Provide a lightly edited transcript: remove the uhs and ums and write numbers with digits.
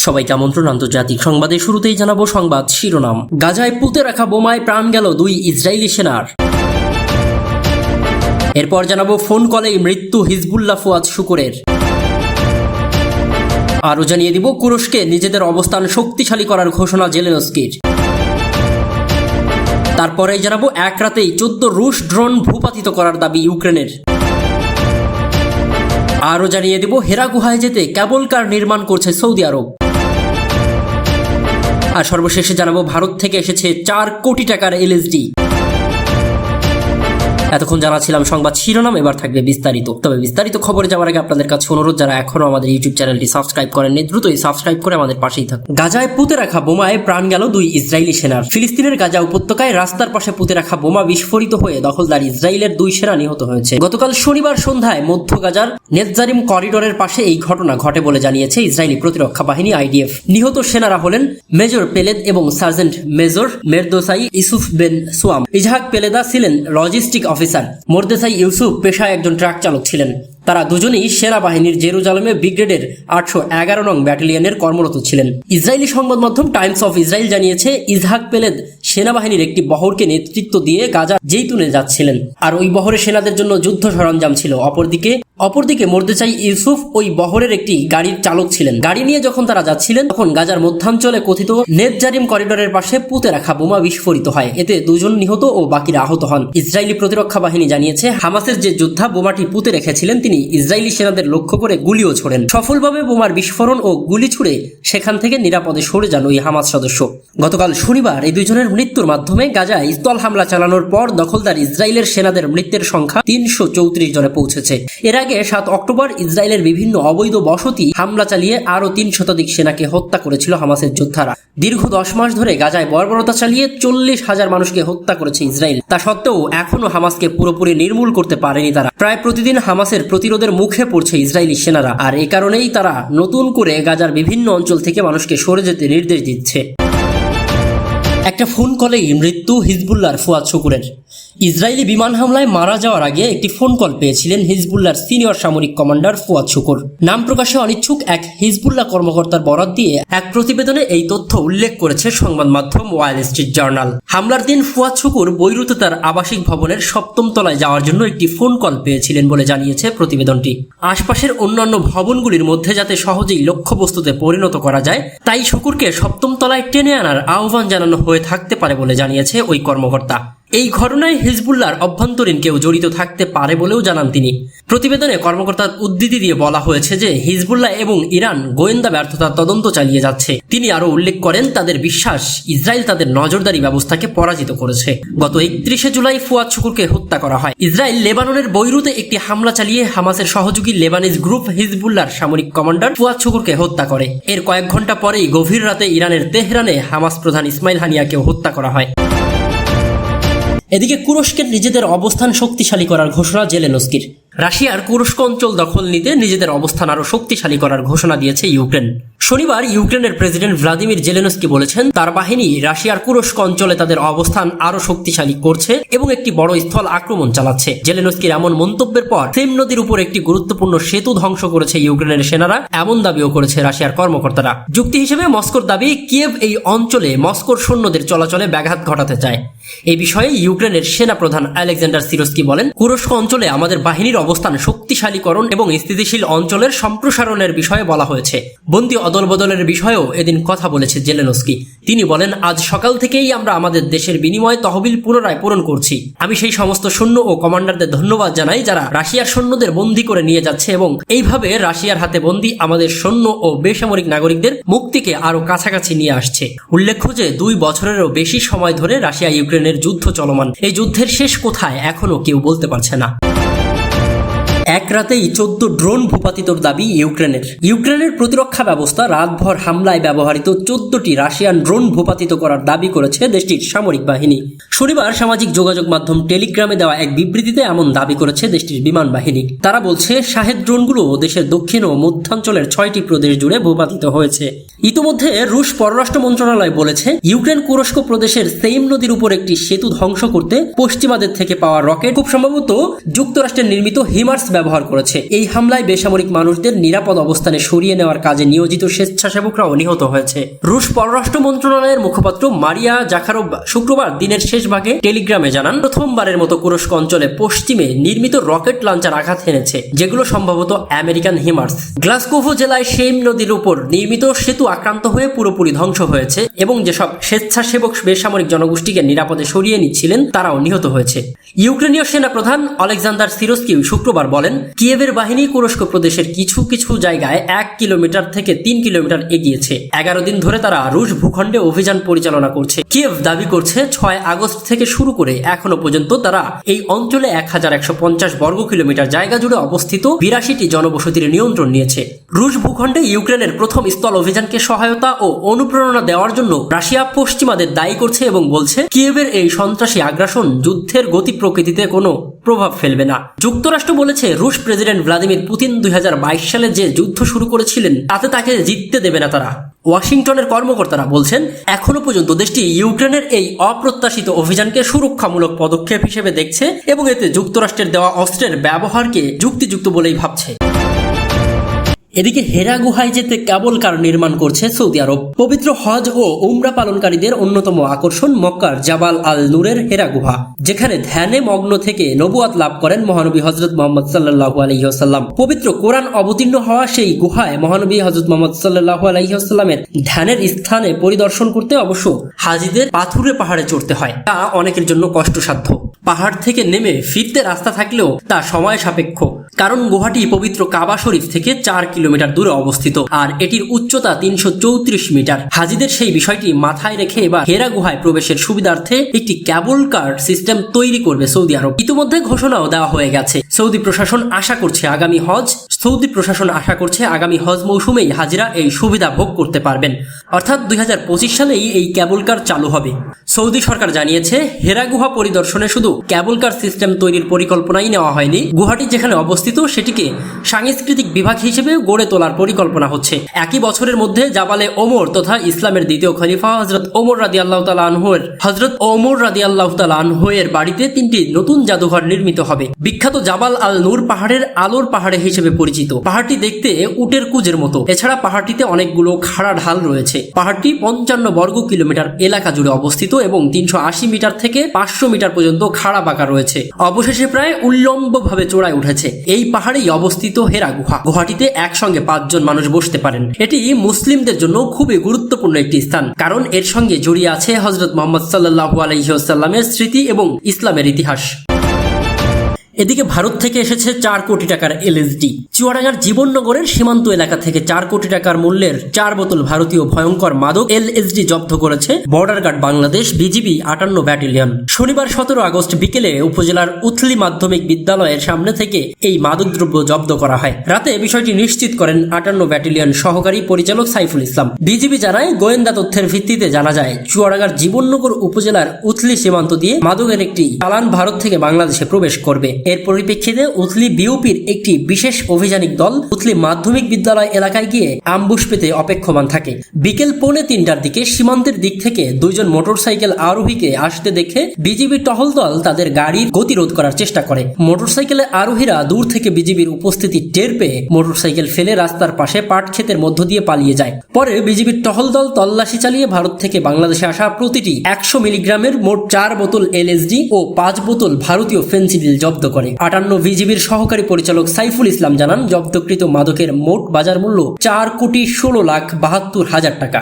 সবাইকে আমন্ত্রণ আন্তর্জাতিক সংবাদে শুরুতেই জানাবো সংবাদ শিরোনাম। গাজায় পুঁতে রাখা বোমায় প্রাণ গেল 2 ইসরায়েলি সেনার। এরপর জানাবো ফোন কলেই মৃত্যু হিজবুল্লাহ ফুয়াদ শুকুরের। আরও জানিয়ে দিব কুরস্কে নিজেদের অবস্থান শক্তিশালী করার ঘোষণা জেলেনস্কির। তারপরেই জানাবো এক রাতেই 14 রুশ ড্রোন ভূপাতিত করার দাবি ইউক্রেনের। আরও জানিয়ে দেব হেরা গুহায় যেতে কেবল কার নির্মাণ করছে সৌদি আরব। আর সর্বশেষে জানাবো ভারত থেকে এসেছে 4 কোটি টাকার এলএসডি। এতক্ষণ জানাছিলাম সংবাদ শিরোনাম, এবার থাকবে বিস্তারিত। তবে বিস্তারিত খবরে যাওয়ার আগে আপনাদের কাছে অনুরোধ, যারা এখনো আমাদের ইউটিউব চ্যানেলটি সাবস্ক্রাইব করেননি দ্রুতই সাবস্ক্রাইব করে আমাদের পাশেই থাকুন। গাজায় পুঁতে রাখা বোমায় প্রাণ গেল 2 ইসরায়েলি সেনার। ফিলিস্তিনের গাজা উপত্যকায় রাস্তার পাশে পুঁতে রাখা বোমা বিস্ফোরিত হয়ে দখলদার ইসরায়েলের 2 সেনা নিহত হয়েছে। গতকাল শনিবার সন্ধ্যায় মধ্য গাজার নেতজারিম করিডোরের পাশে এই ঘটনা ঘটে বলে জানিয়েছে ইসরায়েলি প্রতিরক্ষা বাহিনী আইডিএফ। নিহত সেনারা হলেন মেজর পেলেদ এবং sergeant major মেরদোসাই Yusuf Ben সুয়াম। Yitzhak পেলেদা ছিলেন লজিস্টিক অফিসার। মোরদেসাই ইউসুফ পেশায় একজন ট্রাক চালক ছিলেন। তারা দুজনেই সেনাবাহিনীর জেরুজালেমে ব্রিগেডের 811 নং ব্যাটালিয়নের কর্মরত ছিলেন। ইসরায়েলি সংবাদ মাধ্যম টাইমস অফ ইসরায়েল জানিয়েছে ইজহাক পেলেদ সেনাবাহিনীর একটি বহরকে নেতৃত্ব দিয়ে গাজা জেইতুনে যাচ্ছিলেন, আর ওই বহরে সেনাদের জন্য যুদ্ধ সরঞ্জাম ছিল। অপরদিকে মোরদেসাই ইউসুফ ওই বহরের একটি গাড়ির চালক ছিলেন। গাড়ি নিয়ে যখন তারা যাচ্ছিলেন তখন গাজার মধ্যাঞ্চলে কথিত নেতজারিম করিডোরের পাশে পুঁতে রাখা বোমা বিস্ফোরিত হয়। এতে 2 জন নিহত ও বাকিরা আহত হন। ইসরায়েলি প্রতিরক্ষা বাহিনী জানিয়েছে হামাসের যে যোদ্ধা বোমাটি পুঁতে রেখেছিলেন তিনি ইসরায়েলি সেনাদের লক্ষ্য করে গুলিও ছোড়েন। সফলভাবে বোমার বিস্ফোরণ ও গুলি ছুড়ে সেখান থেকে নিরাপদে সরে যান ওই হামাস সদস্য। গতকাল শনিবার এই 2 জনের মৃত্যুর মাধ্যমে গাজায় স্থল হামলা চালানোর পর দখলদার ইসরায়েলের সেনাদের মৃত্যুর সংখ্যা 334 জনে পৌঁছেছে। এর আগে 7 অক্টোবর ইসরায়েলের বিভিন্ন অবৈধ বসতি হামলা চালিয়ে আরও 3 শতাধিক সেনাকে হত্যা করেছিল হামাসের যোদ্ধারা। দীর্ঘ 10 মাস ধরে গাজায় বর্বরতা চালিয়ে 40,000 মানুষকে হত্যা করেছে ইসরায়েল। তা সত্ত্বেও এখনো হামাসকে পুরোপুরি নির্মূল করতে পারেনি তারা। প্রায় প্রতিদিন হামাসের প্রতিরোধের মুখে পড়ছে ইসরায়েলি সেনারা, আর এ কারণেই তারা নতুন করে গাজার বিভিন্ন অঞ্চল থেকে মানুষকে সরে যেতে নির্দেশ দিচ্ছে। একটা ফোন কলেই মৃত্যু হিজবুল্লাহর ফুয়াদ শুকুরের। ইসরায়েলি বিমান হামলায় মারা যাওয়ার আগে একটি ফোন কল পেয়েছিলেন হিজবুল্লাহর সিনিয়র সামরিক কমান্ডার ফুয়াদ শুকুর। নাম প্রকাশে অনিচ্ছুক এক হিজবুল্লাহ কর্মকর্তার বরাত দিয়ে এক প্রতিবেদনে এই তথ্য উল্লেখ করেছে সংবাদ মাধ্যম ওয়াল স্ট্রিট জার্নাল। হামলার দিন ফুয়াদ শুকুর বৈরুতে তার আবাসিক ভবনের 7ম তলায় যাওয়ার জন্য একটি ফোন কল পেয়েছিলেন বলে জানিয়েছে প্রতিবেদনটি। আশপাশের অন্যান্য ভবনগুলির মধ্যে যাতে সহজেই লক্ষ্যবস্তুতে পরিণত করা যায় তাই শুকুরকে 7ম তলায় টেনে আনার আহ্বান জানানো হয়ে থাকতে পারে বলে জানিয়েছে ওই কর্মকর্তা। এই ঘটনায় হিজবুল্লাহর অভ্যন্তরীণ কেউ জড়িত থাকতে পারে বলেও জানান তিনি। প্রতিবেদনে কর্মকর্তার উদ্ধৃতি দিয়ে বলা হয়েছে যে হিজবুল্লাহ এবং ইরান গোয়েন্দা ব্যর্থতার তদন্ত চালিয়ে যাচ্ছে। তিনি আরও উল্লেখ করেন তাদের বিশ্বাস ইসরায়েল তাদের নজরদারি ব্যবস্থাকে পরাজিত করেছে। গত 31শে জুলাই ফুয়াদ শুকুরকে হত্যা করা হয়। ইসরায়েল লেবাননের বৈরুতে একটি হামলা চালিয়ে হামাসের সহযোগী লেবানিজ গ্রুপ হিজবুল্লাহর সামরিক কমান্ডার ফুয়াদ শুকুরকে হত্যা করে। এর কয়েক ঘন্টা পরেই গভীর রাতে ইরানের তেহরানে হামাস প্রধান ইসমাইল হানিয়াকেও হত্যা করা হয়। এদিকে কুরস্কের নিজেদের অবস্থান শক্তিশালী করার ঘোষণা জেলেনস্কির। রাশিয়ার কুরস্ক অঞ্চল দখল নিতে নিজেদের অবস্থান আরও শক্তিশালী করার ঘোষণা দিয়েছে ইউক্রেন। শনিবার ইউক্রেনের প্রেসিডেন্ট ভ্লাদিমির জেলেনস্কি বলেছেন তার বাহিনী রাশিয়ার কুরস্ক অঞ্চলে তাদের অবস্থান আরও শক্তিশালী করছে এবং একটি বড় স্থল আক্রমণ চালাচ্ছে। জেলেনস্কির এমন মন্তব্যের পর ক্রিম নদীর উপর একটি গুরুত্বপূর্ণ সেতু ধ্বংস করেছে ইউক্রেনের সেনারা, এমন দাবিও করেছে রাশিয়ার কর্মকর্তারা। যুক্তি হিসেবে মস্কোর দাবি কিয়েভ এই অঞ্চলে মস্কোর সৈন্যদের চলাচলে ব্যাঘাত ঘটাতে চায়। এই বিষয়ে ইউক্রেনের সেনা প্রধান আলেকজান্ডার সিরস্কি বলেন কুরস্ক অঞ্চলে আমাদের বাহিনীর অবস্থান শক্তিশালীকরণ এবং স্থিতিশীল অঞ্চলের সম্প্রসারণের বিষয়ে বলা হয়েছে। বন্দী অদল বদলের বিষয়েও এদিন কথা বলেছে জেলেনস্কি। তিনি বলেন আজ সকাল থেকেই আমরা আমাদের দেশের বিনিময়ে তহবিল পুনরায় পূরণ করছি। আমি সেই সমস্ত সৈন্য ও কমান্ডারদের ধন্যবাদ জানাই যারা রাশিয়ার সৈন্যদের বন্দী করে নিয়ে যাচ্ছে এবং এইভাবে রাশিয়ার হাতে বন্দী আমাদের সৈন্য ও বেসামরিক নাগরিকদের মুক্তিকে আরো কাছাকাছি নিয়ে আসছে। উল্লেখ্য যে 2 বছরেরও বেশি সময় ধরে রাশিয়া ইউক্রেনের যুদ্ধ চলমান। এই যুদ্ধের শেষ কোথায় এখনো কেউ বলতে পারছে না। এক রাতেই 14 ড্রোন ভূপাতিতর দাবি ইউক্রেনের প্রতিরক্ষা ব্যবস্থা রাতভর হামলায় ব্যবহৃত 14টি রাশিয়ান ড্রোন ভূপাতিত করার দাবি করেছে দেশটির সামরিক বাহিনী। শনিবার সামাজিক যোগাযোগ মাধ্যম টেলিগ্রামে দেওয়া এক বিবৃতিতে এমন দাবি করেছে দেশটির বিমান বাহিনী। তারা বলছে শাহেদ ড্রোনগুলো দেশের দক্ষিণ ও মধ্যাঞ্চলের 6টি প্রদেশ জুড়ে ভূপাতিত হয়েছে। ইতিমধ্যে রুশ পররাষ্ট্র মন্ত্রণালয় বলেছে ইউক্রেন কুরস্ক প্রদেশের সেইম নদীর উপর একটি সেতু ধ্বংস করতে পশ্চিমাদের থেকে পাওয়া রকেট খুব সম্ভবত যুক্তরাষ্ট্রের নির্মিত হিমার্স ব্যবহার করেছে। এই হামলায় বেসামরিক মানুষদের নিরাপদ অবস্থানে সরিয়ে নেওয়ার কাজে নিয়োজিত স্বেচ্ছাসেবকরাও নিহত হয়েছে। রুশ পররাষ্ট্র মন্ত্রণালয়ের মুখপাত্র মারিয়া জাখারোভা শুক্রবার দিনের শেষ ভাগে টেলিগ্রামে জানান, প্রথমবারের মতো কুরস্ক অঞ্চলে পশ্চিমে নির্মিত রকেট লঞ্চার আঘাত হেনেছে, যেগুলো সম্ভবত আমেরিকান হিমার্স। গ্লাসগোভো জেলায় সেইম নদীর উপর নির্মিত সেতু আক্রান্ত হয়ে পুরোপুরি ধ্বংস হয়েছে এবং যেসব স্বেচ্ছাসেবক বেসামরিক জনগোষ্ঠীকে নিরাপদে সরিয়ে নিচ্ছিলেন তারাও নিহত হয়েছে। ইউক্রেনীয় সেনা প্রধান অলেকজান্ডার সিরস্কি শুক্রবার বলেন, কিয়েভের বাহিনী কুরস্ক প্রদেশের কিছু কিছু জায়গায় 1 কিলোমিটার থেকে 3 কিলোমিটার এগিয়েছে। 11 দিন ধরে তারা রুশ ভূখণ্ডে অভিযান পরিচালনা করছে। কিয়েভ দাবি করছে 6 আগস্ট থেকে শুরু করে এখনো পর্যন্ত তারা এই অঞ্চলে 1150 বর্গ কিলোমিটার জায়গা জুড়ে অবস্থিত 82টি জনবসতির নিয়ন্ত্রণ নিয়েছে। রুশ ভূখণ্ডে ইউক্রেনের প্রথম স্থল অভিযানকে সহায়তা ও অনুপ্রেরণা দেওয়ার জন্য রাশিয়া পশ্চিমাদের দায়ী করছে এবং বলছে কিয়েভের এই সন্ত্রাসী আগ্রাসন যুদ্ধের গতি প্রকৃতিতে কোনো প্রভাব ফেলবে না। যুক্তরাষ্ট্র বলেছে রুশ প্রেসিডেন্ট ভ্লাদিমির পুতিন 2022 সালে যে যুদ্ধ শুরু করেছিলেন তাতে তাকে জিততে দেবে না তারা। ওয়াশিংটনের কর্মকর্তারা বলছেন, এখনো পর্যন্ত দেশটি ইউক্রেনের এই অপ্রত্যাশিত অভিযানকে সুরক্ষামূলক পদক্ষেপ হিসেবে দেখছে এবং এতে যুক্তরাষ্ট্রের দেওয়া অস্ত্রের ব্যবহারকে যুক্তিযুক্ত বলেই ভাবছে। এদিকে হেরা গুহায় যেতে কেবল কার নির্মাণ করছে সৌদি আরব। পবিত্র হজ ও উমরা পালনকারীদের অন্যতম আকর্ষণ মক্কার জাবাল আল নূরের হেরা গুহা, যেখানে ধ্যানে মগ্ন থেকে নবুয়াত লাভ করেন মহানবী হযরত মুহাম্মদ সাল্লাল্লাহু আলাইহি ওয়াসাল্লাম। পবিত্র কোরআন অবতীর্ণ হওয়া সেই গুহায় মহানবী হযরত মুহাম্মদ সাল্লাল্লাহু আলাইহি ওয়াসাল্লামের ধ্যানের স্থানে পরিদর্শন করতে অবশ্য হাজিদের পাথুরে পাহাড়ে চড়তে হয়। তা অনেকের জন্য কষ্টসাধ্য। পাহাড় থেকে নেমে ফিরতে রাস্তা থাকলেও তা সময় সাপেক্ষ, কারণ গুহাটি পবিত্র কাবা শরীফ থেকে 4 কিলোমিটার দূরে অবস্থিত আর এটির উচ্চতা 334 মিটার। হাজিদের সেই বিষয়টি মাথায় রেখে এবার হেরা গুহায় প্রবেশের সুবিধার্থে একটি ক্যাবল কার সিস্টেম তৈরি করবে সৌদি আরব। ইতিমধ্যে ঘোষণাও দেওয়া হয়ে গেছে। সৌদি প্রশাসন আশা করছে আগামী হজ মৌসুমেই হাজিরা এই সুবিধা ভোগ করতে পারবেন, অর্থাৎ 2025 সালেই এই ক্যাবল কার চালু হবে। সৌদি সরকার জানিয়েছে, হেরা গুহা পরিদর্শনে শুধু ক্যাবল কার সিস্টেম তৈরির পরিকল্পনাই নেওয়া হয়নি, গুহাটি যেখানে অবস্থিত সেটিকে সাংস্কৃতিক বিভাগ হিসেবে গড়ে তোলার পরিকল্পনা হচ্ছে। একই বছরের মধ্যে জাবালে ওমর তথা ইসলামের দ্বিতীয় খলিফা হযরত ওমর রাদিয়াল্লাহু তাআলা আনহু এর বাড়িতে 3টি নতুন জাদুঘর নির্মিত হবে। বিখ্যাত জাবাল আল নূর পাহাড়ের আলোর পাহাড়ে হিসেবে পরিচিত। পাহাড়টি দেখতে উটের কুজের মতো। এছাড়া পাহাড়টিতে অনেকগুলো খাড়া ঢাল রয়েছে। পাহাড়টি 55 বর্গ কিলোমিটার এলাকা জুড়ে অবস্থিত এবং 380 মিটার থেকে 500 মিটার পর্যন্ত খাড়া বাঁকা রয়েছে। অবশেষে প্রায় উল্লম্বভাবে চূড়ায় উঠেছে। এই পাহাড়েই অবস্থিত হেরা গুহা। গুহাটিতে একসঙ্গে 5 জন মানুষ বসতে পারেন। এটি মুসলিমদের জন্য খুবই গুরুত্বপূর্ণ একটি স্থান, কারণ এর সঙ্গে জড়িয়ে আছে হযরত মুহাম্মদ সাল্লাল্লাহু আলাইহি ওয়াসাল্লামের স্মৃতি এবং ইসলামের ইতিহাস। এদিকে ভারত থেকে এসেছে 4 কোটি টাকার এলএসডি। চুয়াডাঙ্গার জীবননগরের সীমান্ত এলাকা থেকে 4 কোটি টাকার মূল্যের 4 বোতল ভারতীয় ভয়ঙ্কর মাদক এলএসডি জব্দ করেছে border guard Bangladesh BGB 58 battalion. শনিবার 17 আগস্ট বিকেলে উপজেলার উথলি মাধ্যমিক বিদ্যালয়ের সামনে থেকে এই মাদকদ্রব্য জব্দ করা হয়। রাতে বিষয়টি নিশ্চিত করেন 58 ব্যাটালিয়ন সহকারী পরিচালক সাইফুল ইসলাম। বিজিবি জানায়, গোয়েন্দা তথ্যের ভিত্তিতে জানা যায় চুয়াডাঙ্গার জীবননগর উপজেলার উথলি সীমান্ত দিয়ে মাদকের একটি চালান ভারত থেকে বাংলাদেশে প্রবেশ করবে। এর পরিপ্রেক্ষিতে উথলি বিউপির একটি বিশেষ অভিযানিক দল উথলি মাধ্যমিক বিদ্যালয় এলাকায় গিয়ে আমবুশ পেতে অপেক্ষমান থাকে। বিকেল 2:45টার দিকে সীমান্তের দিক থেকে 2 জন মোটরসাইকেল আরোহীকে আসতে দেখে বিজিবির টহল দল তাদের গাড়ির গতিরোধ করার চেষ্টা করে। মোটরসাইকেলে আরোহীরা দূর থেকে বিজিবির উপস্থিতি টের পেয়ে মোটরসাইকেল ফেলে রাস্তার পাশে পাট ক্ষেতের মধ্য দিয়ে পালিয়ে যায়। পরে বিজিবির টহল দল তল্লাশি চালিয়ে ভারত থেকে বাংলাদেশে আসা প্রতিটি 100 মিলিগ্রামের মোট 4 বোতল এলএসডি ও 5 বোতল ভারতীয় ফেনসিডিল জব্দ করে। 58 বিজিবির সহকারী পরিচালক সাইফুল ইসলাম জানান, জব্দকৃত মাদকের মোট বাজার মূল্য 4,16,72,000 টাকা।